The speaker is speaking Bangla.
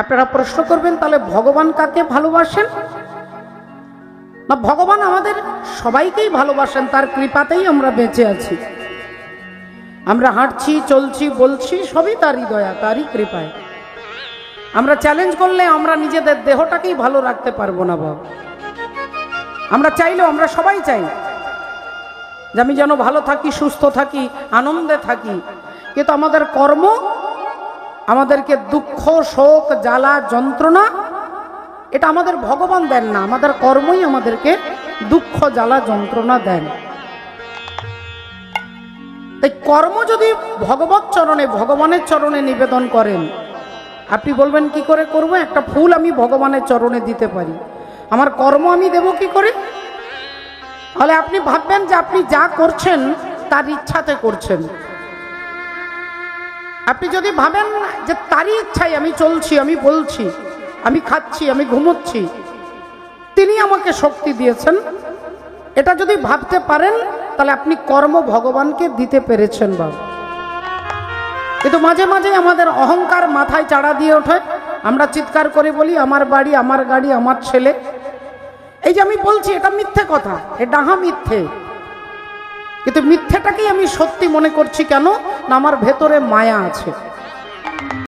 আপনারা প্রশ্ন করবেন, তাহলে ভগবান কাকে ভালোবাসেন? না, ভগবান আমাদের সবাইকেই ভালোবাসেন, তার কৃপাতেই আমরা বেঁচে আছি। আমরা হাঁটছি, চলছি, বলছি, সবই তারই দয়া, তারই কৃপায়। আমরা চ্যালেঞ্জ করলে আমরা নিজেদের দেহটাকেই ভালো রাখতে পারবো না বাবা। আমরা চাইলেও, আমরা সবাই চাই যে আমি যেন ভালো থাকি, সুস্থ থাকি, আনন্দে থাকি, কিন্তু আমাদের কর্ম আমাদেরকে দুঃখ, শোক, জ্বালা, যন্ত্রণা এটা আমাদের ভগবান দেন না, আমাদের কর্মই আমাদেরকে দুঃখ, জ্বালা, যন্ত্রণা দেন। তাই কর্ম যদি ভগবত চরণে, ভগবানের চরণে নিবেদন করেন, আপনি বলবেন কি করে করব? একটা ফুল আমি ভগবানের চরণে দিতে পারি, আমার কর্ম আমি দেব কি করে? তাহলে আপনি ভাববেন যে আপনি যা করছেন তার ইচ্ছাতে করছেন। আপনি যদি ভাবেন যে তারই ইচ্ছায় আমি চলছি, আমি বলছি, আমি খাচ্ছি, আমি ঘুমোচ্ছি, তিনি আমাকে শক্তি দিয়েছেন, এটা যদি ভাবতে পারেন, তাহলে আপনি কর্ম ভগবানকে দিতে পেরেছেন বাবা। কিন্তু মাঝে মাঝে আমাদের অহংকার মাথায় চাড়া দিয়ে ওঠে, আমরা চিৎকার করে বলি আমার বাড়ি, আমার গাড়ি, আমার ছেলে। এই যে আমি বলছি এটা মিথ্যে কথা, এটা ডাহা মিথ্যে, কিন্তু মিথ্যেটাকেই আমি সত্যি মনে করছি। কেন না? আমার ভেতরে মায়া আছে।